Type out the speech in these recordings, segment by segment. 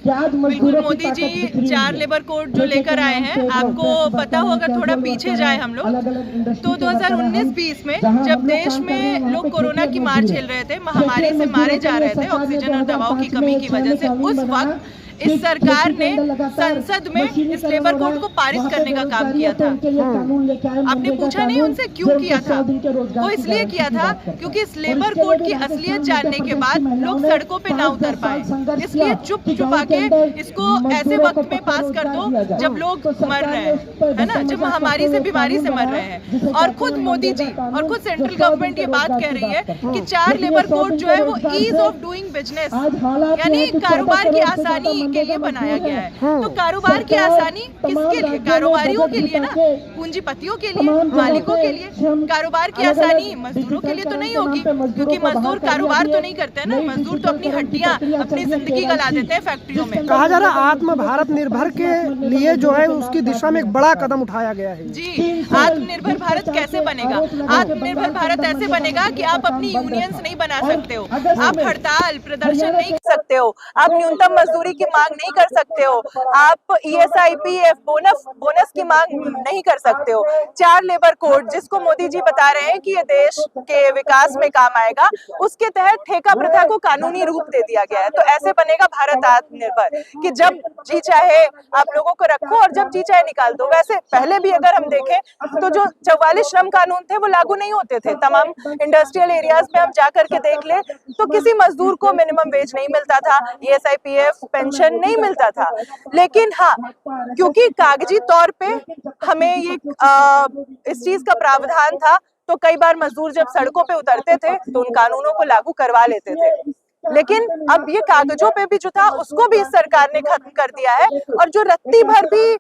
बिल्कुल, Modi ji 4 labour code जो लेकर आए हैं, आपको पता होगा, थोड़ा पीछे जाए हम लोग तो 2019-20 में जब देश में लोग कोरोना की मार झेल रहे थे, महामारी से मारे जा रहे थे ऑक्सीजन और दवाओं की कमी की वजह से, उस वक्त इस सरकार ने संसद में इस लेबर कोड को पारित करने का काम किया था। आपने पूछा नहीं उनसे क्यों किया था? वो इसलिए किया था क्योंकि इस लेबर कोड की असलियत जानने के बाद लोग सड़कों पे ना उतर पाए, इसलिए चुप चुपा के इसको ऐसे वक्त में पास कर दो जब लोग मर रहे हैं, है ना, जब महामारी से बीमारी से मर रहे हैं। और खुद मोदी जी और खुद सेंट्रल गवर्नमेंट ये बात कह रही है कि 4 लेबर कोड जो है वो ईज ऑफ डूइंग बिजनेस, यानी कारोबार की आसानी के लिए बनाया गया है। तो कारोबार की आसानी किसके लिए? कारोबारियों के लिए ना, पूंजीपतियों के लिए, मालिकों के लिए। कारोबार की आसानी मजदूरों के लिए तो नहीं होगी, क्योंकि मजदूर कारोबार तो नहीं करते ना, मजदूर तो अपनी हड्डियां, अपनी जिंदगी गला देते हैं फैक्ट्रियों में। कहा जा रहा है आत्म भारत निर्भर के लिए जो है उसकी दिशा में एक बड़ा कदम उठाया गया है। जी, आत्मनिर्भर भारत कैसे बनेगा? आत्मनिर्भर भारत ऐसे बनेगा कि आप अपनी यूनियंस नहीं बना सकते हो, आप हड़ताल प्रदर्शन नहीं कर सकते हो, आप न्यूनतम मजदूरी की मांग नहीं कर सकते हो, आप ESIPF बोनस की मांग नहीं कर सकते हो। 4 लेबर कोड जिसको मोदी जी बता रहे हैं कि ये देश के विकास में काम आएगा, उसके तहत ठेका प्रथा को कानूनी रूप दे दिया गया है। तो ऐसे बनेगा भारत आत्मनिर्भर कि जब जी चाहे आप लोगों को रखो और जब जी चाहे निकाल दो। वैसे पहले भी अगर हम देखें तो जो 44 श्रम कानून थे वो लागू नहीं होते थे। तमाम इंडस्ट्रियल एरियाज में हम जा करके देख ले तो किसी मजदूर को मिनिमम वेज नहीं मिलता था, ESIPF पेंशन नहीं मिलता था। लेकिन हाँ, क्योंकि कागजी तौर पे हमें ये इस चीज का प्रावधान था, तो कई बार मजदूर जब सड़कों पे उतरते थे तो उन कानूनों को लागू करवा लेते थे। लेकिन अब ये कागजों पे भी जो था उसको भी इस सरकार ने खत्म कर दिया है। और जो रत्ती भर भी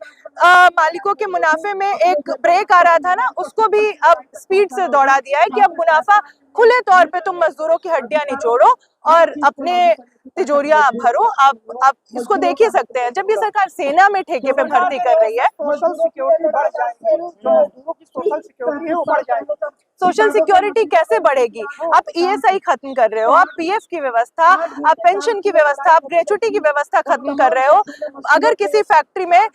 मालिकों के मुनाफे में एक ब्रेक आ रहा था ना, उसको भी अब स्पीड से दौड़ा दिया है कि अब मुनाफा खुले तौर पे तुम मजदूरों की हड्डियां निचोड़ो और अपने तिजोरियां भरो। आप इसको देख ही सकते हैं, जब ये सरकार सेना में ठेके पे भर्ती कर रही है, सोशल सिक्योरिटी बढ़ जाएगी, जो मजदूरों की सोशल सिक्योरिटी है वो बढ़ जाएगी। सोशल सिक्योरिटी कैसे बढ़ेगी? आप ESI खत्म कर रहे हो, आप PF की व्यवस्था, आप पेंशन की व्यवस्था, आप ग्रेचुटी की व्यवस्था खत्म कर रहे हो। अगर किसी फैक्ट्री में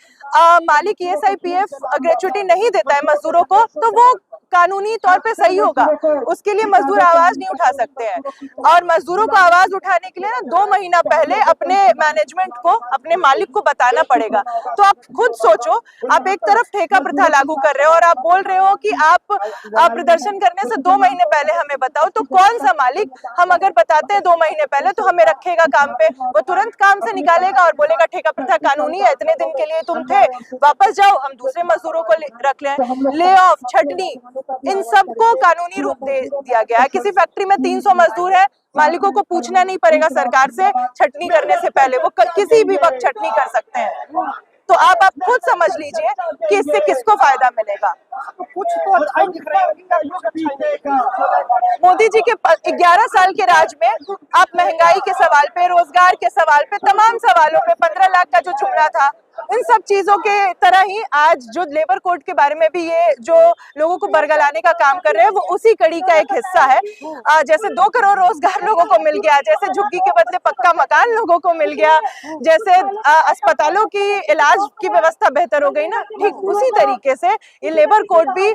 मालिक ESIPF ग्रेचुटी नहीं देता है मजदूरों को, तो वो कानूनी तौर पे सही होगा, उसके लिए मजदूर आवाज नहीं उठा सकते हैं। और मजदूरों को आवाज उठाने के लिए ना 2 महीना पहले अपने मैनेजमेंट को, अपने मालिक को बताना पड़ेगा। तो आप खुद सोचो, आप एक तरफ ठेका प्रथा लागू कर रहे हो और आप बोल रहे हो कि आप प्रदर्शन करने से 2 महीने पहले हमें बताओ। तो कौन सा मालिक, हम अगर बताते हैं 2 महीने पहले, तो हमें रखेगा काम पे? वो तुरंत काम से निकालेगा और बोलेगा ठेका प्रथा कानूनी है, इतने दिन के लिए तुम थे, वापस जाओ, हम दूसरे मजदूरों को रख लें। ले ऑफ, छटनी, इन सबको कानूनी रूप दे दिया गया है। किसी फैक्ट्री में 300 मजदूर है, मालिकों को पूछना नहीं पड़ेगा सरकार से छटनी करने से पहले, वो किसी भी वक्त छटनी कर सकते हैं। तो आप खुद समझ लीजिए कि इससे किसको फायदा मिलेगा। कुछ तो अच्छाई दिख रही है मोदी जी के 11 साल के राज में आप महंगाई के सवाल पे, रोजगार के सवाल पे, तमाम सवालों पे 15 लाख का जो जुमला था, इन सब चीजों के तरह ही आज जो लेबर कोड के बारे में भी ये जो लोगों को बरगलाने का काम कर रहे हैं, वो उसी कड़ी का एक हिस्सा है। जैसे 2 करोड़ रोजगार लोगों को मिल गया, जैसे झुग्गी के बदले पक्का मकान लोगों को मिल गया, जैसे अस्पतालों की इलाज की व्यवस्था बेहतर हो गई ना, ठीक उसी तरीके से ये लेबर कोड भी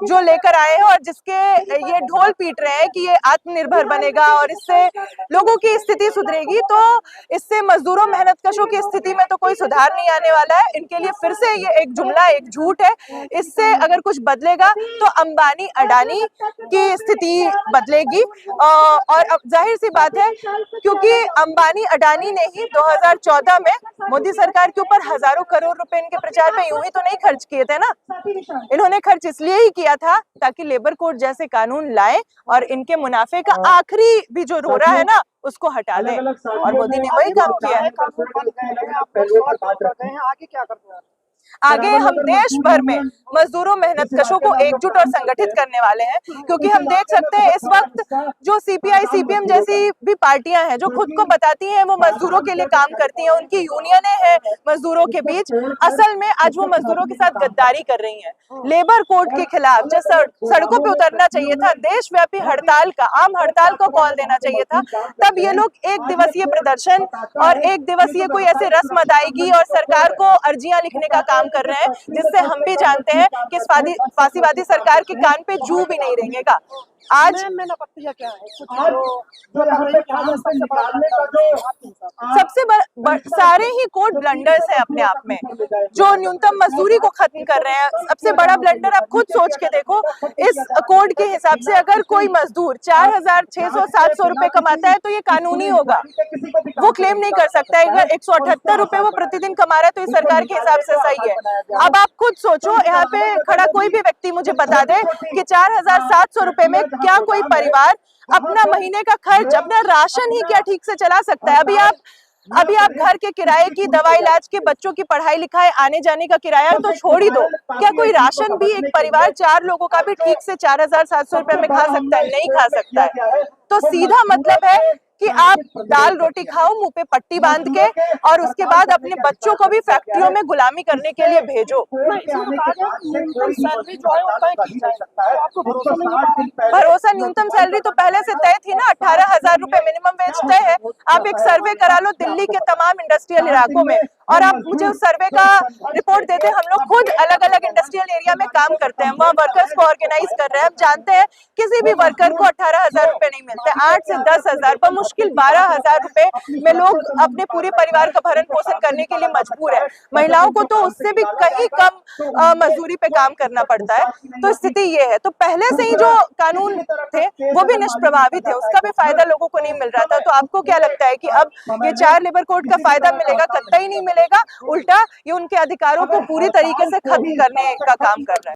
जो लेकर आए हैं और जिसके ये ढोल पीट रहे हैं कि ये आत्मनिर्भर बनेगा और इससे लोगों की स्थिति सुधरेगी, तो इससे मजदूरों, मेहनतकशों की स्थिति में तो कोई सुधार नहीं आने वाला है। इनके लिए फिर से ये एक जुमला, एक झूठ है। इससे अगर कुछ बदलेगा तो अंबानी अडानी की स्थिति बदलेगी। और अब जाहिर सी बात है, क्योंकि अंबानी अडानी ने ही 2014 में मोदी सरकार के ऊपर हजारों करोड़ रुपए इनके प्रचार पे यूं ही तो नहीं खर्च किए थे ना, इन्होंने खर्च इसलिए ही किया था ताकि लेबर कोड जैसे कानून लाए और इनके मुनाफे का आखिरी भी जो रोड़ा है ना उसको हटा दें, और मोदी ने वही काम किया है। आगे क्या करते हैं? आगे हम देश भर में मजदूरों मेहनतकशों को एकजुट और संगठित करने वाले हैं, क्योंकि हम देख सकते हैं इस वक्त जो सीपीआई सीपीएम जैसी भी पार्टियां हैं जो खुद को बताती हैं वो मजदूरों के लिए काम करती हैं, उनकी यूनियनें हैं मजदूरों के बीच, असल में आज वो मजदूरों के साथ गद्दारी कर रही हैं। लेबर कोड के खिलाफ जो सड़कों पे उतरना चाहिए था, देशव्यापी हड़ताल का, आम हड़ताल को कॉल देना चाहिए था, तब ये लोग एक दिवसीय प्रदर्शन और एक दिवसीय कोई ऐसे रस्म अदायगी और सरकार को अर्जियां लिखने का काम कर रहे हैं, जिससे हम भी जानते हैं कि इस फासीवादी सरकार के कान पे जू भी नहीं रेंगेगा। आज सबसे सारे ही कोड ब्लंडर्स हैं अपने आप में, जो न्यूनतम मजदूरी को खत्म कर रहे हैं। सबसे बड़ा ब्लंडर आप खुद सोच के देखो, इस कोड के हिसाब से अगर कोई मजदूर 4,600-700 रुपए कमाता है तो ये कानूनी होगा, वो क्लेम नहीं कर सकता है। अगर 178 रुपए वो प्रतिदिन कमा रहा है तो इस सरकार के हिसाब से सही है। अब आप खुद सोचो, यहाँ पे खड़ा कोई भी व्यक्ति मुझे बता दे कि 4,700 रुपए में क्या कोई परिवार अपना महीने का खर्च, अपना राशन ही क्या ठीक से चला सकता है। अभी आप घर के किराए की, दवा इलाज के, बच्चों की पढ़ाई लिखाई, आने जाने का किराया तो छोड़ ही दो, क्या कोई राशन भी एक परिवार 4 लोगों का भी ठीक से 4,700 रुपए में खा सकता है? नहीं खा सकता है। तो सीधा मतलब है कि आप दाल रोटी खाओ, मुंह पे पट्टी बांध के, और उसके बाद अपने बच्चों को भी फैक्ट्रियों में गुलामी करने के लिए भेजो। भरोसा न्यूनतम सैलरी तो पहले से तय थी ना, 18,000 रुपए मिनिमम वेज तय है। आप एक सर्वे करा लो दिल्ली के तमाम इंडस्ट्रियल इलाकों में, और आप मुझे उस सर्वे का रिपोर्ट देते। हम लोग खुद अलग अलग इंडस्ट्रियल एरिया में काम करते हैं, वहाँ वर्कर्स को ऑर्गेनाइज कर रहे हैं। हम जानते हैं किसी भी वर्कर को 18,000 रुपए नहीं मिलते, 8 से 10,000 पर मुश्किल 12,000 रुपए में लोग अपने पूरे परिवार का भरण पोषण करने के लिए मजबूर है। महिलाओं को तो उससे भी कहीं कम मजदूरी पे काम करना पड़ता है। तो स्थिति ये है। तो पहले से ही जो कानून थे वो भी निष्प्रभावी थे, उसका भी फायदा लोगों को नहीं मिल रहा था। तो आपको क्या लगता है कि अब ये 4 लेबर कोड का फायदा मिलेगा? कतई नहीं मिलेगा, उल्टा ये उनके अधिकारों को पूरी तरीके से खत्म करने का काम कर रहा है।